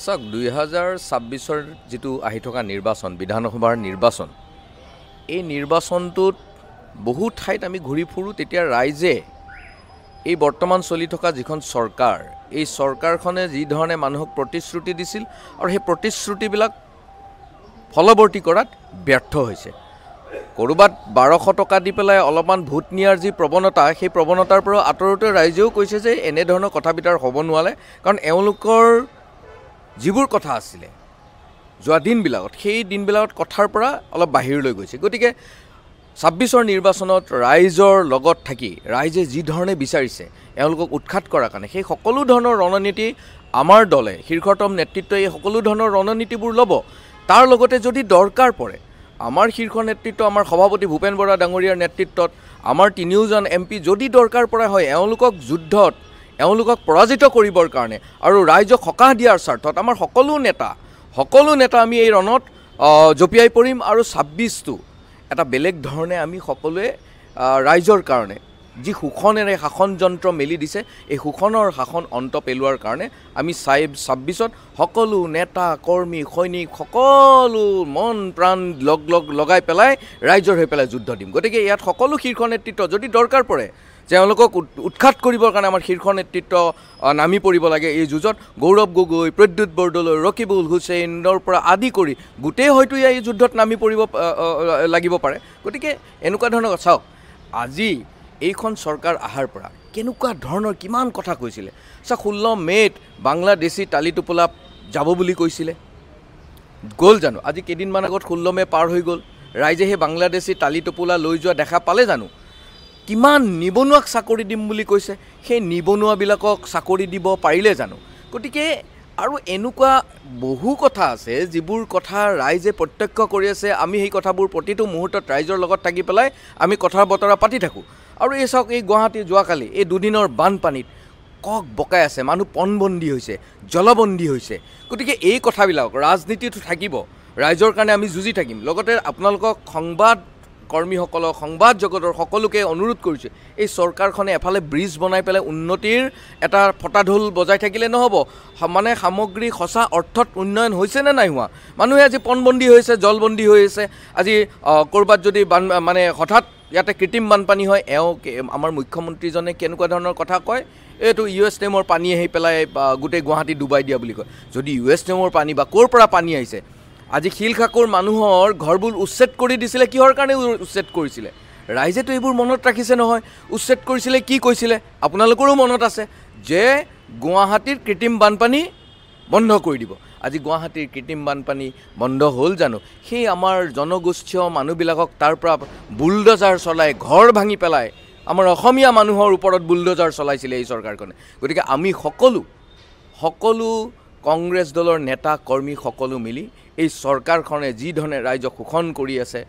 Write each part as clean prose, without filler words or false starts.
চাওক 2026 যেটো আহি থকা নিৰ্বাচন বিধানসভাৰ নিৰ্বাচন এই নিৰ্বাচনটোত বহু ঠাইত আমি ঘূৰি ফুৰো তেতিয়া ৰাইজে এই বৰ্তমান চলি থকা যিখন চৰকাৰ এই চৰকাৰখনে যি ধৰণে মানুহক প্ৰতিশ্ৰুতি দিছিল আৰু সেই প্ৰতিশ্ৰুতিবিলাক ফলৱৰ্তী কৰাত ব্যৰ্থ হৈছে কৰবাত 1200 টকা দি পেলাই অলপমান ভোট নিয়াৰ যি প্ৰৱণতা সেই প্ৰৱণতাৰ পৰা আঁতৰতে ৰাইজেও কৈছে যে এনে ধৰণৰ কথা বিতাৰ হ'ব নোৱালে কাৰণ এওঁলোকৰ যিবোৰ কথা আছিলে যোৱা দিনবিলাকত সেই দিনবিলাকত কথাৰ পৰা অলপ বাহিৰলৈ গৈছে গতিকে 26ৰ নিৰ্বাচনত ৰাইজৰ লগত থাকি ৰাইজে যি ধৰণে বিচাৰিছে এওঁলোকক উৎখাত কৰাৰ কাৰণে সেই সকলো ধৰণৰ ৰণনীতি আমাৰ দলে শীৰ্ষতম নেতৃত্বই এই সকলো ধৰণৰ ৰণনীতিবোৰ ল'ব তাৰ লগতে যদি দৰকাৰ পৰে আমাৰ শীৰ্ষ নেতৃত্ব আমাৰ সভাপতি ভূপেন বৰা ডাঙৰীয়াৰ নেতৃত্বত আমাৰ তিনিওজন এমপি যদি দৰকাৰ পৰা হয় এওঁলোকক যুদ্ধত এওঁলোকক পৰাজিত কৰিবৰ কাৰণে আৰু ৰাইজক সকাহ দিয়াৰ স্বাৰ্থত আমাৰ সকলো নেতা আমি এই ৰণত জপিয়াই পৰিম আৰু 26টো এটা বেলেগ ধৰণে আমি সকলোৱে ৰাইজৰ কাৰণে যি শোষণেৰে শাসন যন্ত্ৰ মেলি দিছে এই শোষণৰ শাসন অন্ত পেলোৱাৰ কাৰণে আমি 26ত সকলো নেতা কৰ্মী সৈনিক সকলো মন প্ৰাণ লগাই পেলাই ৰাইজৰ হৈ পেলাই যুদ্ধ দিম গতিকে ইয়াত সকলো শীৰ্ষ নেতৃত্ব যদি দৰকাৰ পৰে তেওঁলোকক উৎখাত কৰিবৰ কাৰণে আমাৰ শীৰ্ষ নেতৃত্ব নামি পৰিব লাগে এই যুঁজত গৌৰৱ গগৈ প্ৰদ্যুৎ বৰদলৈ ৰকিবুল হুছেইনৰ পৰা আদি কৰি গোটেই হয়তো এই যুদ্ধত নামি পৰিব লাগিব পাৰে গতিকে এনেকুৱা ধৰণৰ চাওক আজি এইখন চৰকাৰ আহাৰ পৰা কেনেকুৱা ধৰণৰ কিমান কথা কৈছিলে 16 মেত বাংলাদেশী টালি টোপোলা যাব বুলি কৈছিলে গ'ল জানো আজি কেইদিনমান আগত 16 মে পাৰ হৈ গ'ল ৰাইজে সেই বাংলাদেশী টালি টোপোলা লৈ যোৱা দেখা পালে জানো কিমান নিবনুৱাক চাকৰি দিম বুলি কৈছে সেই নিবনুৱাবিলাকক চাকৰি দিব পাৰিলে জানো গতিকে আৰু এনেকুৱা বহু কথা আছে যিবোৰ কথা ৰাইজে প্ৰত্যক্ষ কৰি আছে আমি সেই কথাবোৰ প্ৰতিটো মুহূৰ্তত ৰাইজৰ লগত থাকি পেলাই আমি কথা বতৰা পাতি থাকোঁ আৰু এই চাওক এই গুৱাহাটী যোৱাকালি এই দুদিনৰ বানপানীত কক বকাই আছে মানুহ পণবন্দী হৈছে জলবন্দী হৈছে গতিকে এই কথাবিলাক ৰাজনীতিটো থাকিব ৰাইজৰ কাৰণে আমি যুঁজি থাকিম লগতে আপোনালোকক সংবাদ কৰ্মীসকলক সংবাদ জগতৰ সকলোকে অনুৰোধ কৰিছোঁ এই চৰকাৰখনে এফালে ব্ৰিজ বনাই পেলাই উন্নতিৰ এটা ফটাঢোল বজাই থাকিলে নহ'ব মানে সামগ্ৰী সঁচা অৰ্থত উন্নয়ন হৈছে নে নাই হোৱা মানুহে আজি পণবন্দী হৈছে জলবন্দী হৈ আছে আজি ক'ৰবাত যদি মানে হঠাৎ ইয়াতে কৃত্ৰিম বানপানী হয় আমাৰ মুখ্যমন্ত্ৰীজনে কেনেকুৱা ধৰণৰ কথা কয় এইটো US ডেমৰ পানী আহি পেলাই গোটেই গুৱাহাটী ডুবাই দিয়া বুলি কয় যদি US ডেমৰ পানী বা ক'ৰ পৰা পানী আহিছে আজি শিলখাকুৰ মানুহৰ ঘৰবোৰ উচ্ছেদ কৰি দিছিলে কিহৰ কাৰণে উচ্ছেদ কৰিছিলে ৰাইজেতো এইবোৰ মনত ৰাখিছে নহয় উচ্ছেদ কৰিছিলে কি কৈছিলে আপোনালোকৰো মনত আছে যে গুৱাহাটীৰ কৃত্ৰিম বানপানী বন্ধ কৰি দিব আজি গুৱাহাটীৰ কৃত্ৰিম বানপানী বন্ধ হ'ল জানো সেই আমাৰ জনগোষ্ঠীয় মানুহবিলাকক তাৰ পৰা বুলডোজাৰ চলাই ঘৰ ভাঙি পেলাই আমাৰ অসমীয়া মানুহৰ ওপৰত বুলডোজাৰ চলাইছিলে এই চৰকাৰখনে গতিকে আমি সকলো কংগ্ৰেছ দলৰ নেতা কৰ্মী সকলো মিলি এই চৰকাৰখনে যি ধৰণে ৰাইজক শোষণ কৰি আছে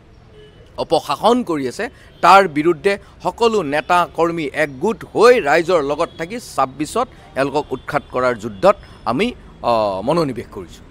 অপশাসন কৰি আছে তাৰ বিৰুদ্ধে সকলো নেতা কৰ্মী একগোট হৈ ৰাইজৰ লগত থাকি 26ত এওঁলোকক উৎখাত কৰাৰ যুদ্ধত আমি মনোনিৱেশ কৰিছোঁ